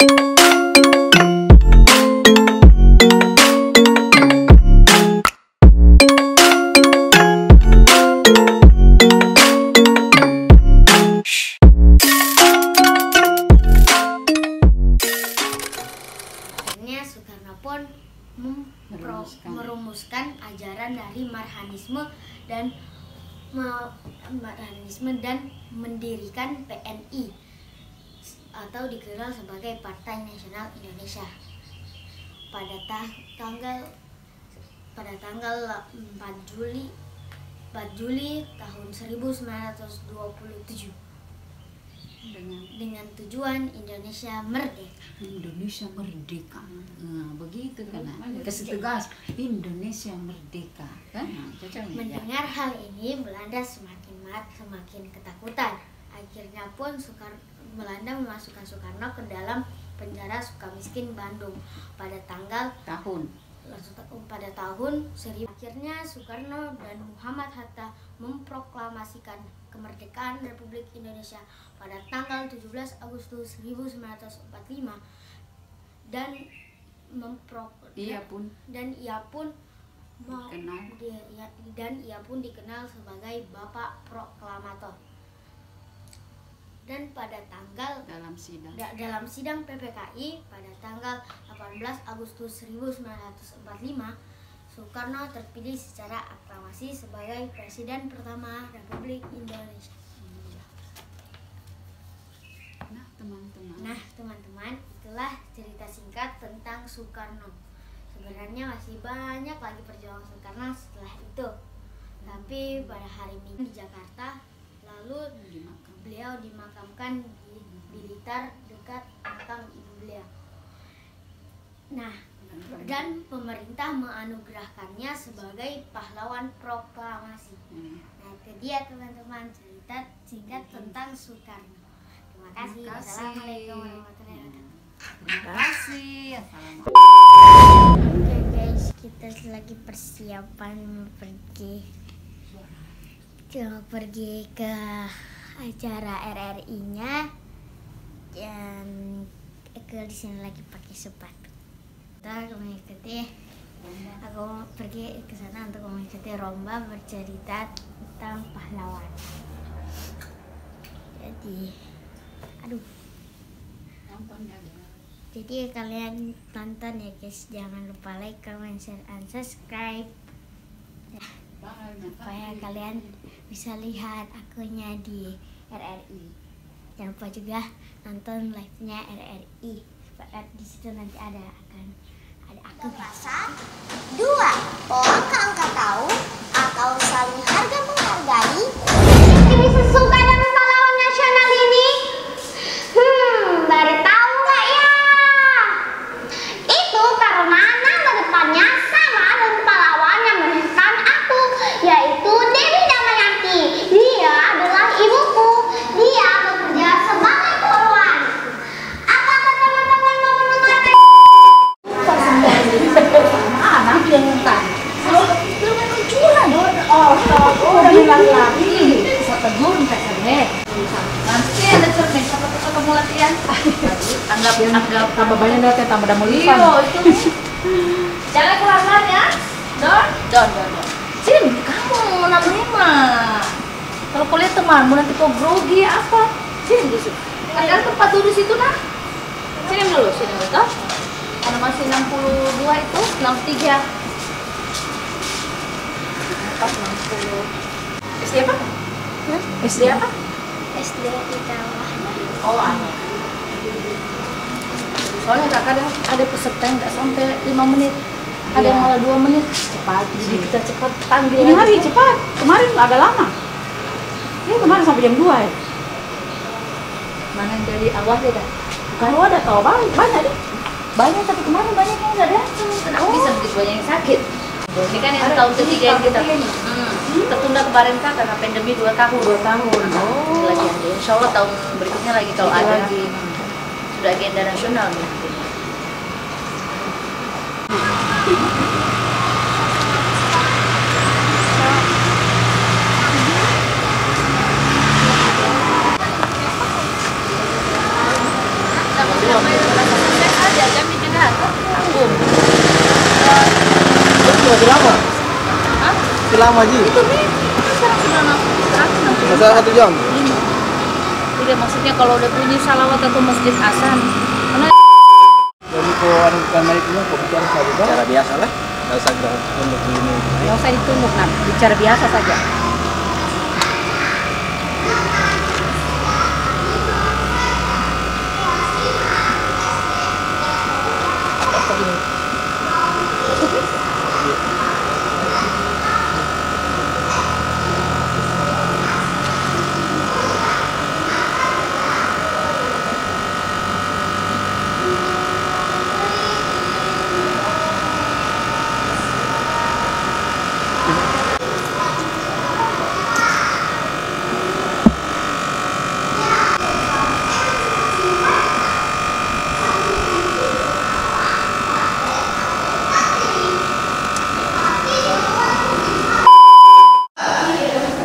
Soekarno pun merumuskan ajaran dari Marxisme dan mendirikan PNI atau dikenal sebagai Partai Nasional Indonesia pada tanggal 4 Juli tahun 1927 dengan tujuan Indonesia merdeka. Indonesia merdeka, nah, begitu kan? Kasih tegas Indonesia merdeka, kan? Mendengar hal ini, Belanda semakin ketakutan. Akhirnya pun Belanda memasukkan Soekarno ke dalam penjara Sukamiskin, Bandung pada tahun 1000. Akhirnya Soekarno dan Muhammad Hatta memproklamasikan kemerdekaan Republik Indonesia pada tanggal 17 Agustus 1945 dan ia pun dikenal sebagai Bapak Proklamator. Dan pada dalam sidang PPKI pada tanggal 18 Agustus 1945, Soekarno terpilih secara aklamasi sebagai Presiden pertama Republik Indonesia. Nah teman-teman, itulah cerita singkat tentang Soekarno. Sebenarnya masih banyak lagi perjuangan Soekarno setelah itu. Tapi pada hari Minggu di Jakarta, lalu beliau dimakamkan di Blitar dekat makam ibu beliau. Nah, dan pemerintah menganugerahkannya sebagai pahlawan proklamasi. Nah, itu dia teman-teman cerita singkat tentang Soekarno. Terima kasih. Assalamualaikum warahmatullahi wabarakatuh. Terima kasih. Oke guys, kita lagi persiapan pergi ke acara RRI-nya, dan di sini lagi pakai sepatu. Kita mengikuti, aku pergi ke sana untuk mengikuti lomba bercerita tentang pahlawan. Jadi kalian tonton ya guys, jangan lupa like, comment, share, and subscribe supaya kalian bisa lihat akunnya di RRI. Jangan lupa juga nonton live-nya RRI. Di situ nanti ada akun. Rasa 2. Pola angka tahu atau saling harga menghargai. Bisa suka dengan pahlawan nasional ini? Baru tahu nggak ya? Itu karena nama depannya sama dengan pahlawan yang melahirkan aku, yaitu Dewi Damayanti. Dia adalah ibuku. Dia bekerja sebagai poluan. Apakah teman-teman mau mendengarkan? Anak yang ngutang. Jangan lucuan. Udah bilang lagi. Bisa tegur nanti ada cermin sampai ketemu latihan. Anggap tambah banyak nanti tambah ada mulifan. Itu. Jangan keluar ya. Don. Sini kamu 65. Kalau kuliah temanmu nanti kau grogi apa? Sini dulu. Ada tempat duduk situ nah. Sini dulu toh. Karena masih 62 itu 63. Pas 60. SD apa? SD apa? SD di bawah. Oh, anak. Soalnya kadang ada peserta yang nggak sampai 5 menit. Ada yang malah 2 menit. Cepat. Jadi kita cepat panggil. Ini hari cepat. Kemarin agak lama. Ini kemarin sampai jam 2 ya. Mana yang dari awal deh kan? Kalau ada tahu banyak deh. Banyak, tapi kemarin banyak yang nggak datang. Kenapa bisa begitu banyak yang sakit? Ini kan yang tahun ketiga yang kita tertunda kemarin kan karena pandemi 2 tahun. Oh. Lagi ada. Insya Allah tahun berikutnya lagi kalau ada lagi. Sudah agenda nasional nih. Sama ya kami juga aku. Masih lama? Hah? Masih lama Ji? Itu nih, sekarang sudah nanti. Masa 1 jam? Udah maksudnya kalau udah bunyi salawat atau masjid azan. Karena Jadi kalau ada kamera itu kok bicara saja? Bicara biasa lah. Nggak usah untuk ini. nggak usah ditunduk, nah bicara biasa saja.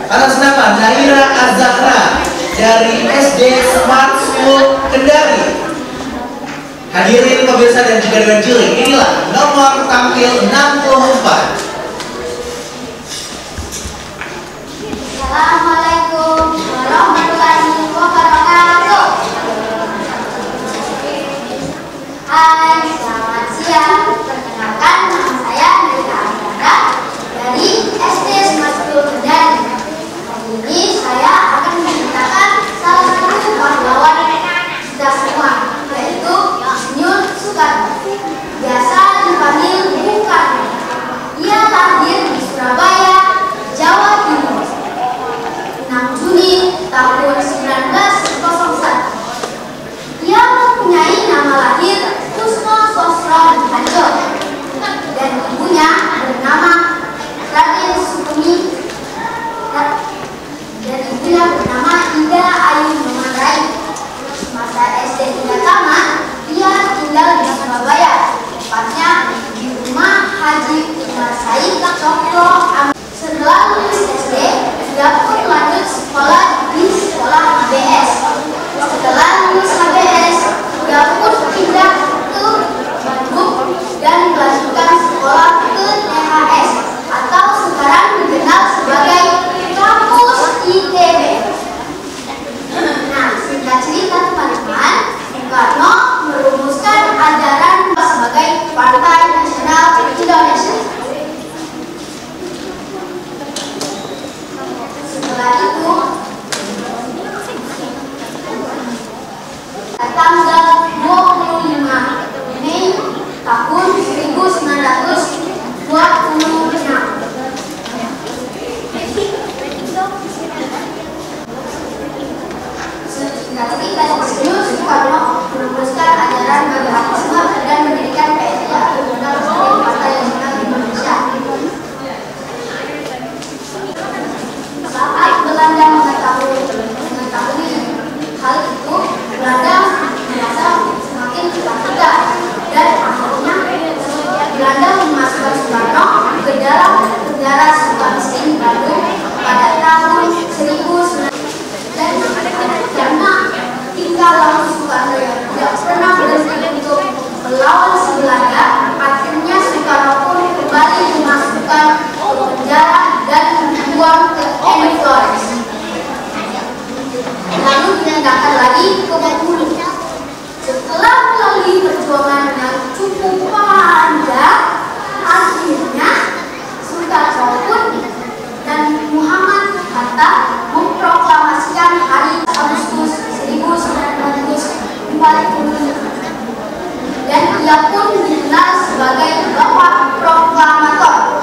Atas nama Naira Az-Zahra dari SD Smart School Kendari. Hadirin pemirsa dan juga dewan juri, inilah nomor tampil 64. Assalamualaikum warahmatullahi wabarakatuh. Hai, selamat siang. Perkenalkan, nama saya Naira Az-Zahra dari SD Smart School Kendari. Hari ini saya akan menceritakan salah satu pahlawan kita semua, yaitu Insinyur Soekarno. Biasa dipanggil Bung Karno. Ia lahir di Surabaya, Jawa Timur, 6 Juni tahun 1901. Ia mempunyai nama lahir Kusno Sosro Harjo dan ibunya bernama Raden Sukumi dan ibunya bernama Ida Ayu Memanrai. Masa SD tingkat tamat, ia tinggal di Surabaya, tepatnya di rumah Haji Umar Said Cokro. Setelah lulus SD, ia pun lanjut sekolah di sekolah HBS. Setelah lulus HBS, ia pun pindah ke Bandung dan melanjutkan sekolah ke THS atau sekarang dikenal sebagai Kampus ITB. Nah, singkat cerita teman-teman, Soekarno merumuskan ajaran sebagai Partai Nasional Indonesia. Setelah itu, tanggal 25 Mei tahun 1926. Singkat cerita, Insinyur Soekarno merumuskan ajaran Marxisme dan mendirikan PNI atau sebagai Partai Nasional Indonesia. Saat Belanda mengetahui hal itu, Belanda merasa semakin ketakutan dan akhirnya Belanda memasukkan Soekarno ke dalam penjara Sukamiskin di Bandung pada tahun 1900. Dan karena tinggal lama Soekarno yang tidak pernah berhenti untuk melawan Belanda, akhirnya Soekarno pun kembali dimasukkan ke penjara dan dibuang ke Eni Flores, lalu dipindahkan lagi ke Bengkulu. Setelah melalui perjuangan yang cukup panjang, akhirnya Soekarno pun dan Muhammad Hatta memproklamasikan hari Agustus 1945 dan ia pun dikenal sebagai Bapak Proklamator.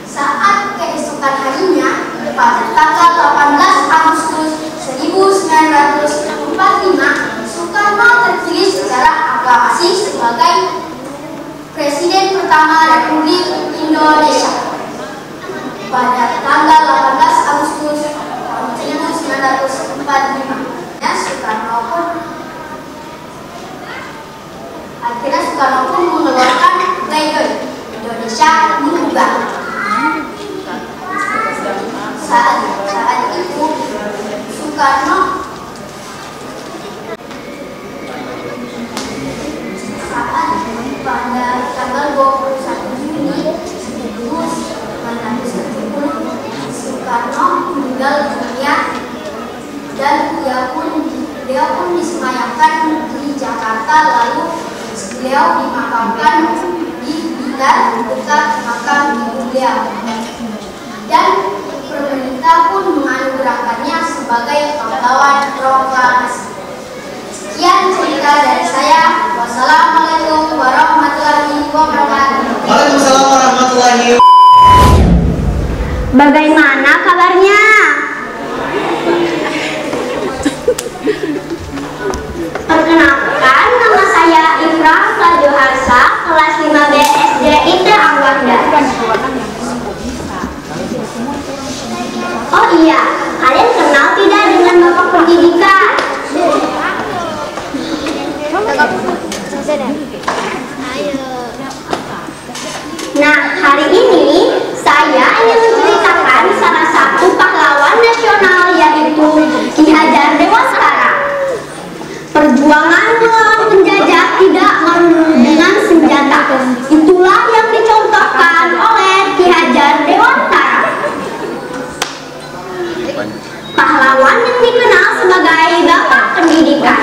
Saat keesokan harinya, pada tanggal 18 Agustus 1945, Soekarno terpilih secara aklamasi sebagai Presiden pertama Republik Indonesia. Pada tanggal 18 Agustus 1945, Soekarno pun mengeluarkan pledoi Indonesia Mengubah. Saat itu Soekarno disemayamkan di Jakarta, lalu beliau dimakamkan di Blitar dekat makam ibu beliau. Dan pemerintah pun menganugerahkannya sebagai pahlawan proklamasi. Sekian cerita dari saya. Wassalamualaikum warahmatullahi wabarakatuh. Waalaikumsalam warahmatullahi wabarakatuh. Bagaimana kabarnya? Perkenalkan, nama saya Ifrah Sajoharsa, kelas 5B SD IT Angwarda. Oh iya, kalian kenal tidak dengan Bapak Pendidikan? Nah, hari ini saya ingin menceritakan salah satu pahlawan nasional, yaitu Ki Hajar Dewantara. Perjuangan melawan penjajah tidak melulu dengan senjata. Itulah yang dicontohkan oleh Ki Hajar Dewantara. Pahlawan yang dikenal sebagai Bapak Pendidikan.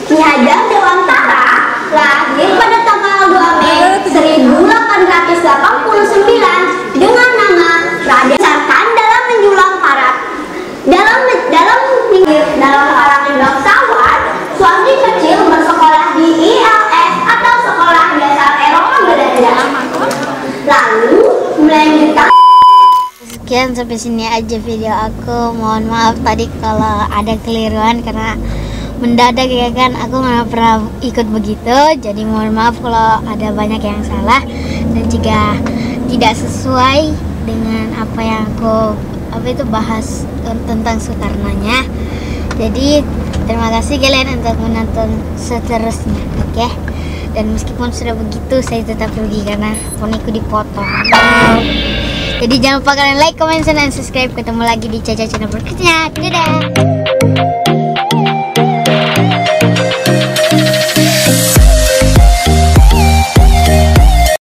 Ki Hajar Dewantara lahir pada tanggal 2 Mei 1889 dengan nama Raden Sarkan dalam menjulang Parat. Dalam kalangan bangsawan, Suwardi kecil bersekolah di ILS atau Sekolah Dasar Eropa Belanda. Lalu melanjutkan. Sekian, sampai sini aja video aku. Mohon maaf tadi kalau ada keliruan karena mendadak ya kan, aku nggak pernah ikut begitu, jadi mohon maaf kalau ada banyak yang salah dan jika tidak sesuai dengan apa yang aku bahas tentang Soekarno-nya. Jadi terima kasih kalian untuk menonton seterusnya, oke? Dan meskipun sudah begitu, saya tetap rugi karena poniku dipotong. Jadi jangan lupa kalian like, comment, dan subscribe. Ketemu lagi di Caca Channel berikutnya. Dadah.